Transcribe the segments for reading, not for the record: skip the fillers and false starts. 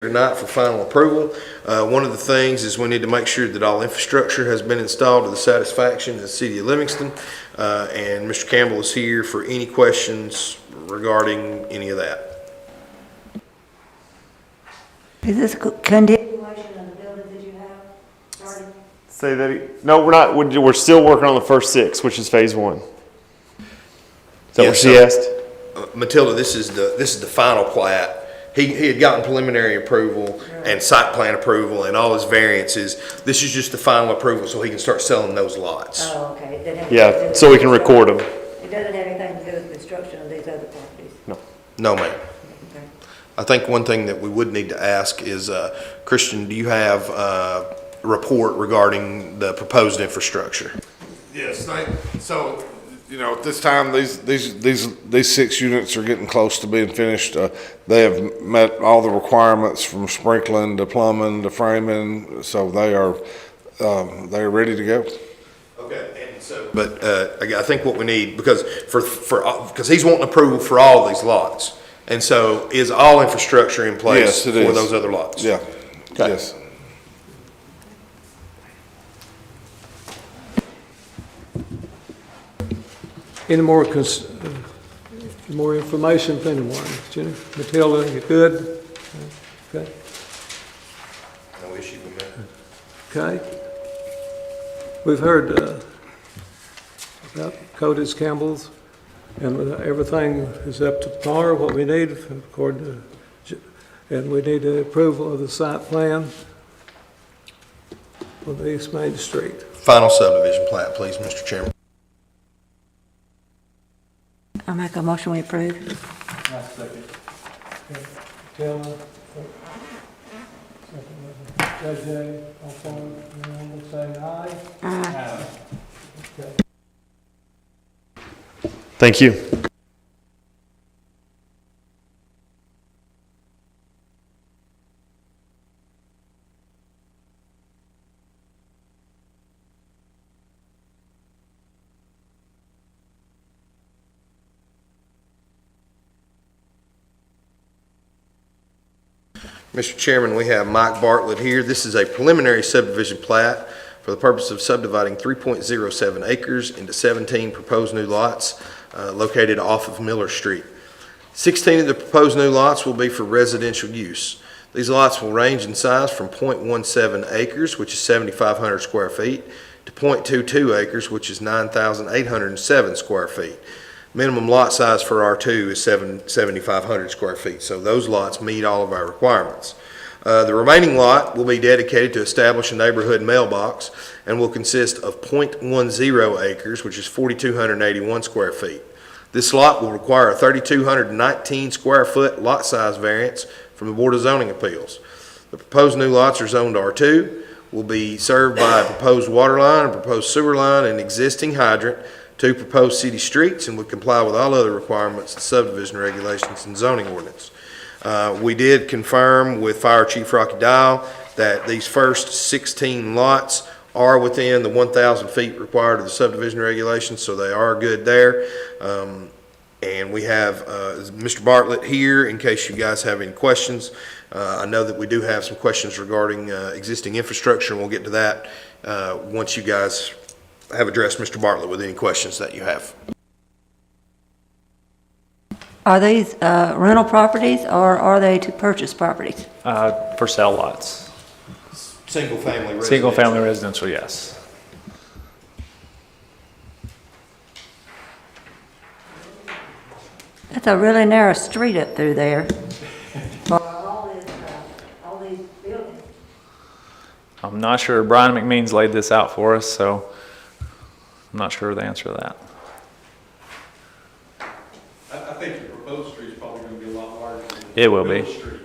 Tonight for final approval. One of the things is we need to make sure that all infrastructure has been installed to the satisfaction of the city of Livingston. And Mr. Campbell is here for any questions regarding any of that. Is this continuation of the building that you have started? Say that. No, we're not. We're still working on the first 6, which is phase 1. Is that what she asked? Matilda, this is the final plat. He had gotten preliminary approval and site plan approval and all his variances. This is just the final approval so he can start selling those lots. Oh, okay. Yeah, so we can record them. It doesn't have anything to do with construction of these other properties? No, ma'am. Okay. I think one thing that we would need to ask is, Christian, do you have a report regarding the proposed infrastructure? Yes, so, you know, at this time, these 6 units are getting close to being finished. They have met all the requirements from sprinkling to plumbing to framing, so they are ready to go. Okay, and so, but I think what we need, because he's wanting approval for all of these lots, and so is all infrastructure in place Yes, it for is. those other lots? Yeah. Okay. Yes. Any more more information from anyone? Jenny, Matilda, you good? Okay. No issue with that. Okay. We've heard about Cody's Campbell's, and everything is up to par, what we need according to, and we need the approval of the site plan for the East Main Street. Final subdivision plat, please, Mr. Chairman. I make a motion we approve. Taylor, JJ, all for, saying aye. Aye. Okay. Thank you. Mr. Chairman, we have Mike Bartlett here. This is a preliminary subdivision plat for the purpose of subdividing 3.07 acres into 17 proposed new lots located off of Miller Street. 16 of the proposed new lots will be for residential use. These lots will range in size from 0.17 acres, which is 7,500 square feet, to 0.22 acres, which is 9,807 square feet. Minimum lot size for R2 is 7,500 square feet, so those lots meet all of our requirements. The remaining lot will be dedicated to establish a neighborhood mailbox and will consist of 0.10 acres, which is 4,281 square feet. This lot will require a 3,219 square foot lot size variance from the Board of Zoning Appeals. The proposed new lots are zoned R2, will be served by a proposed water line, a proposed sewer line, and existing hydrant, 2 proposed city streets, and would comply with all other requirements of subdivision regulations and zoning ordinance. We did confirm with Fire Chief Rocky Dial that these first 16 lots are within the 1,000 feet required of the subdivision regulations, so they are good there. And we have Mr. Bartlett here in case you guys have any questions. I know that we do have some questions regarding existing infrastructure, and we'll get to that once you guys have addressed Mr. Bartlett with any questions that you have. Are these rental properties or are they to purchase properties? For sale lots. Single family residential. Single family residential, yes. That's a really narrow street up through there. All these buildings. I'm not sure. Brian McMeans laid this out for us, so I'm not sure the answer to that. I think the proposed street is probably going to be a lot larger than It will be. Middle Street.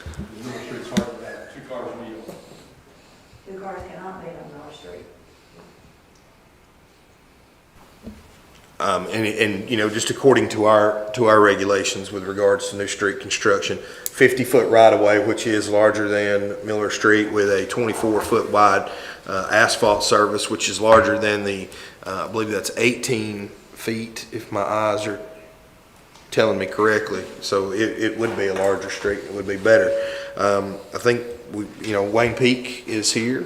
The Middle Street's hard to have 2 cars meet. 2 cars cannot meet on our street. And you know, just according to our regulations with regards to new street construction, 50-foot right-of-way, which is larger than Miller Street, with a 24-foot wide asphalt service, which is larger than the, I believe that's 18 feet, if my eyes are telling me correctly. So it would be a larger street. It would be better. I think Wayne Peak is here,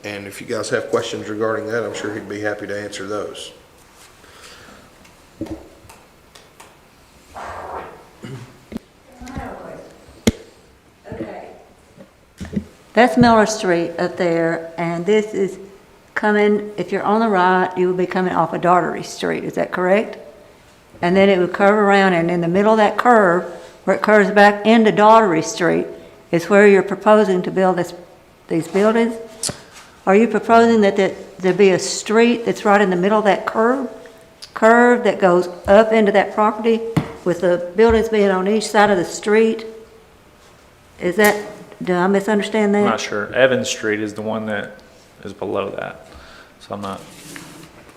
and if you guys have questions regarding that, I'm sure he'd be happy to answer those. Okay. That's Miller Street up there, and this is coming, if you're on the right, you will be coming off of Daugherty Street, is that correct? And then it would curve around, and in the middle of that curve, where it curves back into Daugherty Street, is where you're proposing to build these buildings? Are you proposing that there be a street that's right in the middle of that curve that goes up into that property, with the buildings being on each side of the street? Is that, do I misunderstand that? I'm not sure. Evans Street is the one that is below that, so I'm not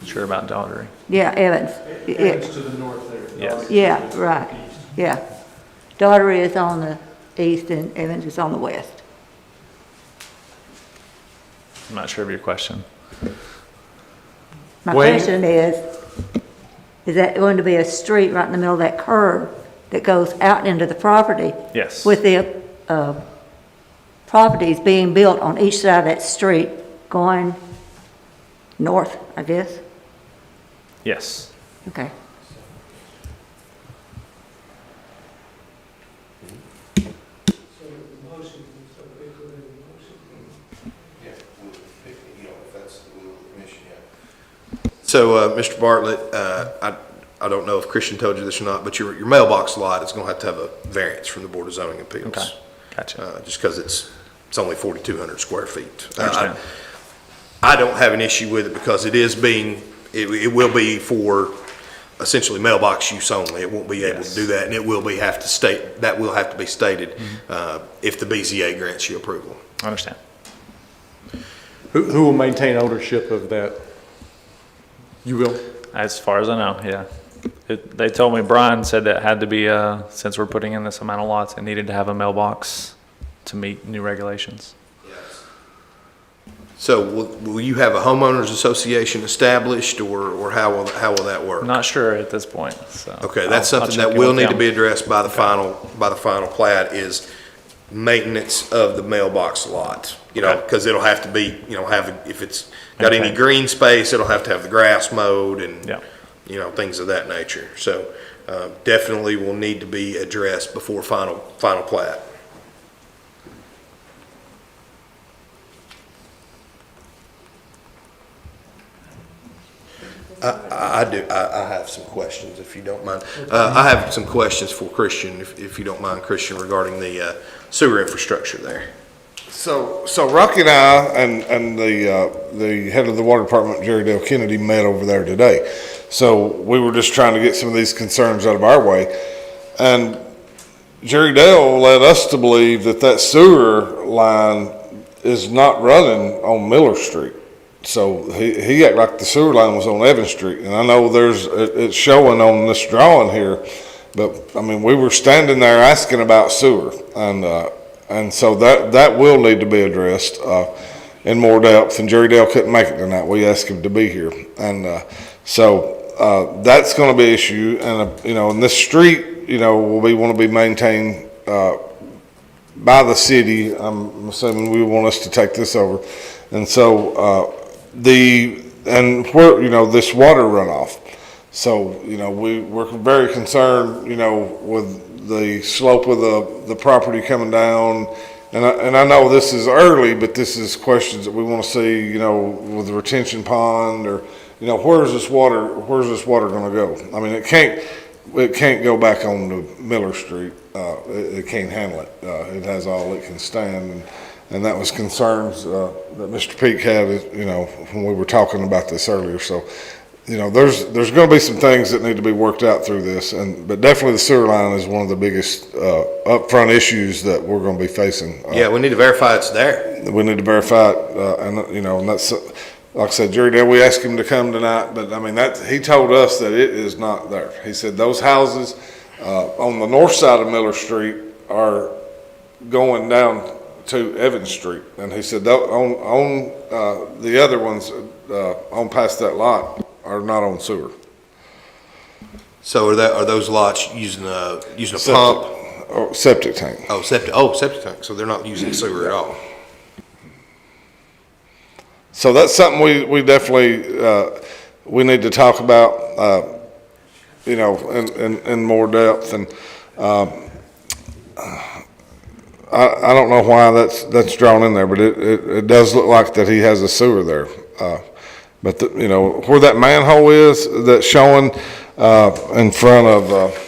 sure about Daugherty. Yeah, Evans. Evans to the north there. Yes. Yeah, right, yeah. Daugherty is on the east and Evans is on the west. I'm not sure of your question. My Wayne? question is that going to be a street right in the middle of that curve that goes out into the property? Yes. With the properties being built on each side of that street going north, I guess? Yes. Okay. So, Mr. Bartlett, I don't know if Christian told you this or not, but your mailbox lot is going to have a variance from the Board of Zoning Appeals. Okay. Gotcha. Just because it's only 4,200 square feet. I understand. I don't have an issue with it because it will be for essentially mailbox use only. It won't be able to do that, and that will have to be stated if the BZA grants you approval. I understand. Who will maintain ownership of that? You will? As far as I know, yeah. They told me, Brian said that had to be, since we're putting in this amount of lots, it needed to have a mailbox to meet new regulations. So will you have a homeowners association established, or how will that work? I'm not sure at this point, so. Okay, that's I'll something check that in will with need to them. be addressed by the final plat, is maintenance of the mailbox lot. Okay. Because it'll have to be, if it's got any Okay. green space, it'll have to have the grass mowed and, Yeah. things of that nature. So, definitely will need to be addressed before final plat. I do. I have some questions, if you don't mind. I have some questions for Christian, if you don't mind, Christian, regarding the sewer infrastructure there. So Rocky and I and the head of the water department, Jerry Dale Kennedy, met over there today. So we were just trying to get some of these concerns out of our way. And Jerry Dale led us to believe that sewer line is not running on Miller Street. So he acted like the sewer line was on Evans Street. And I know it's showing on this drawing here, but I mean, we were standing there asking about sewer, and so that will need to be addressed in more depth. And Jerry Dale couldn't make it tonight. We asked him to be here, and so that's going to be an issue. And in this street, we want to be maintained by the city. I'm assuming we want us to take this over, and so this water runoff. So we're very concerned, with the slope of the property coming down, and I know this is early, but this is questions that we want to see, with the retention pond, or where's this water going to go? I mean, it can't go back on to Miller Street. It can't handle it. It has all it can stand, and that was concerns that Mr. Peak had, when we were talking about this earlier. So, there's going to be some things that need to be worked out through this, but definitely the sewer line is one of the biggest upfront issues that we're going to be facing. Yeah, we need to verify it's there. We need to verify it, and that's, like I said, Jerry Dale, we asked him to come tonight, but I mean, he told us that it is not there. He said those houses on the north side of Miller Street are going down to Evans Street, and he said on the other ones on past that lot are not on sewer. So are those lots using a Septic. pump? or septic tank. Septic tank, so they're not using sewer at all. So that's something we definitely, we need to talk about, you know, in more depth. And, I don't know why that's drawn in there, but it does look like that he has a sewer there. But you know, where that manhole is, that's showing, in front of,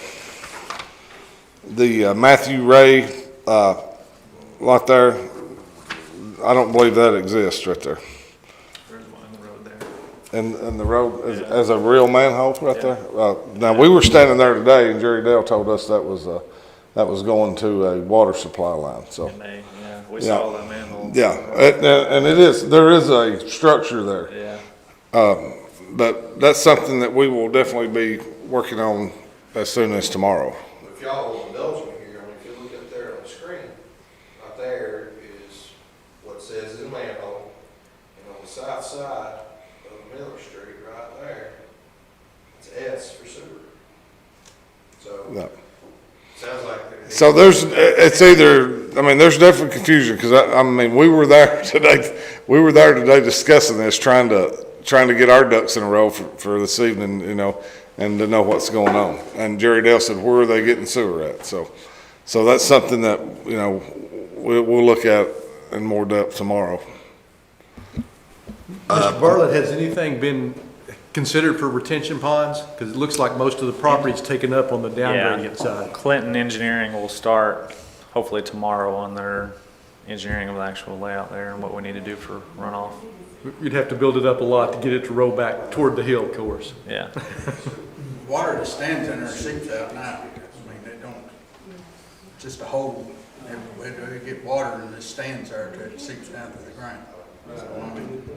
the Matthew Ray, lot there, I don't believe that exists right there. There's one in the road there. And the road as a real manhole right there. Now we were standing there today, and Jerry Dale told us that was going to a water supply line. So It may, yeah, we saw that manhole. yeah, and there is a structure there. Yeah. But that's something that we will definitely be working on as soon as tomorrow. If y'all will indulge me here, I mean, if you look up there on the screen, right there is what says in manhole, and on the south side of Miller Street, right there, it's S for sewer. So, Yeah. sounds like. So it's either, I mean, there's definitely confusion, because I mean, we were there today discussing this, trying to get our ducks in a row for this evening, you know, and to know what's going on. And Jerry Dale said, where are they getting sewer at? So that's something that, you know, we'll look at in more depth tomorrow. Mr. Bartlett, has anything been considered for retention ponds? Because it looks like most of the property's taken up on the down gradient side. Clinton Engineering will start hopefully tomorrow on their engineering of the actual layout there and what we need to do for runoff. You'd have to build it up a lot to get it to roll back toward the hill course. Yeah. Water that stands in there seeps out now. I mean, they don't, just a hole. They get water and it stands there until it seeps down to the ground. So, I mean,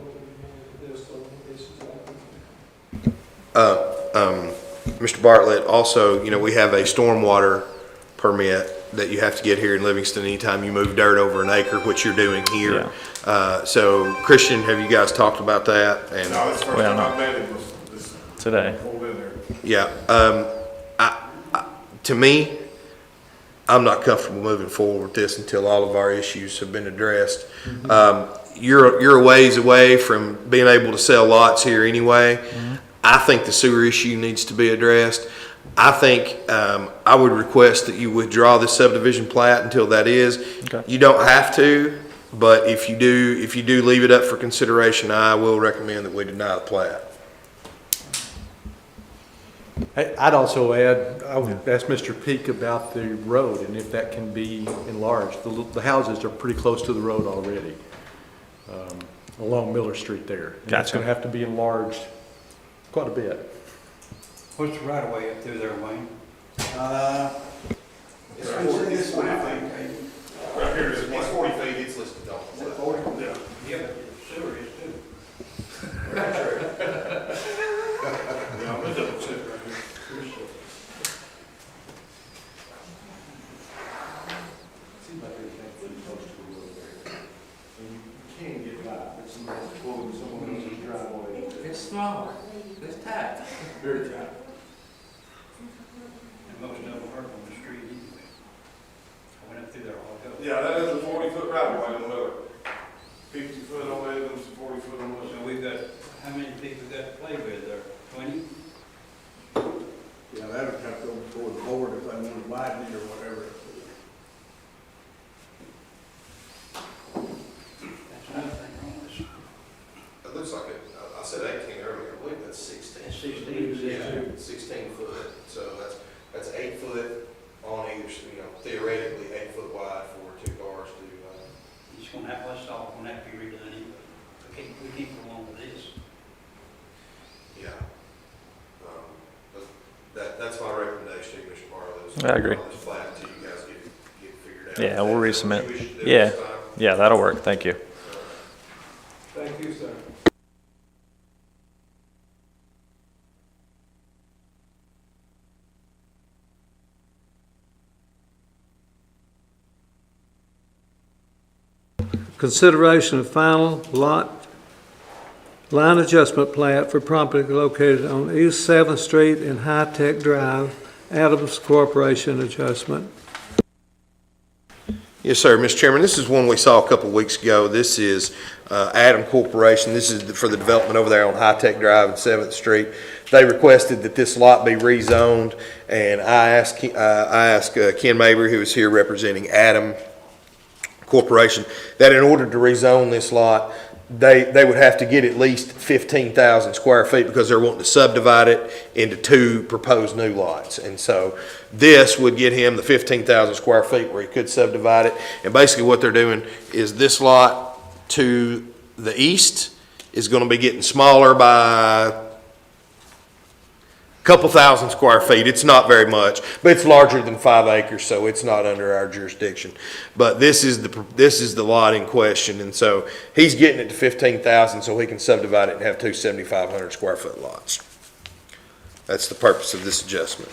Mr. Bartlett, also, you know, we have a stormwater permit that you have to get here in Livingston anytime you move dirt over an acre, which you're doing here. So Christian, have you guys talked about that? And that's the first Well, time no. I met him was this Today. pulled in there. yeah, to me, I'm not comfortable moving forward with this until all of our issues have been addressed. You're a ways away from being able to sell lots here anyway. I think the sewer issue needs to be addressed. I think I would request that you withdraw this subdivision plat until that is. Okay. You don't have to, but if you do leave it up for consideration, I will recommend that we deny the plat. I'd also add, I would ask Mr. Peak about the road and if that can be enlarged. The houses are pretty close to the road already, along Miller Street there. And it's Gotcha. gonna have to be enlarged quite a bit. what's the right of way up through there, Wayne? It's 40 feet. Right here, it's 40 feet, it's listed on the plat. Yeah. Yeah, but sewer is too. Yeah, I'm gonna double check right here. It's small, it's tight. Very tight. And most of them work on the street anyway. I went up through there all ago. Yeah, that is a 40-foot right of way on Miller. 50 foot on Evans, 40 foot on Miller. So we've got, how many people got to play with there? 20? Yeah, that would have to go before the board if they want to widen it or whatever. That's another thing wrong with this. It looks like I said 18 earlier, I believe that's 16. It's 16. Yeah, 16 foot, so that's 8 foot on either, you know, theoretically 8 foot wide for 2 cars to, It's gonna have, let's all, gonna have to be redone anyway. We can't go along with this. yeah. But that's my recommendation, Mr. Barlow. is I agree. on this plat until you guys get figured out. Yeah, we'll Is that what resubmit. you wish to do Yeah. this time? Yeah, that'll work. Thank you. Thank you, sir. Consideration of final line adjustment plat for property located on East 7th Street and High Tech Drive, Adams Corporation adjustment. Yes, sir, Mr. Chairman, this is one we saw a couple of weeks ago. This is Adam Corporation. This is for the development over there on High Tech Drive and 7th Street. They requested that this lot be rezoned, and I asked Ken Mabry, who is here representing Adam Corporation, that in order to rezone this lot, they would have to get at least 15,000 square feet because they're wanting to subdivide it into 2 proposed new lots. And so this would get him the 15,000 square feet where he could subdivide it. And basically what they're doing is this lot to the east is going to be getting smaller by a couple thousand square feet. It's not very much, but it's larger than 5 acres, so it's not under our jurisdiction. But this is the lot in question, and so he's getting it to 15,000 so he can subdivide it and have 2 7,500 square foot lots. That's the purpose of this adjustment.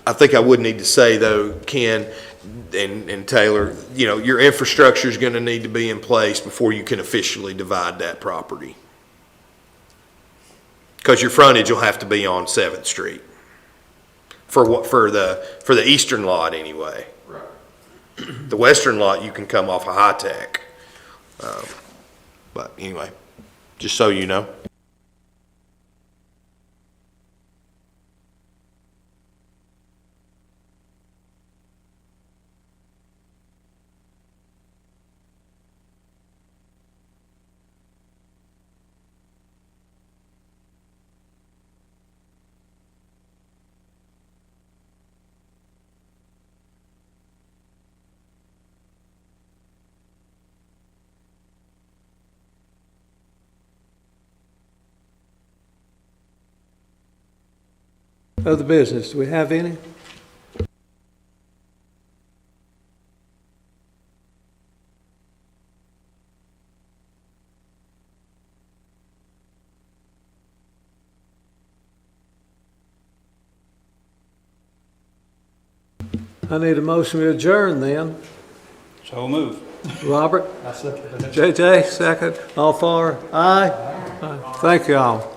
I think I would need to say though, Ken and Taylor, you know, your infrastructure is going to need to be in place before you can officially divide that property. Because your frontage will have to be on 7th Street. For the eastern lot anyway. Right. The western lot you can come off of High Tech. But anyway, just so you know. Other business, do we have any? I need a motion to adjourn then. So move. Robert? JJ, second. All for? Aye. Aye. Thank you all.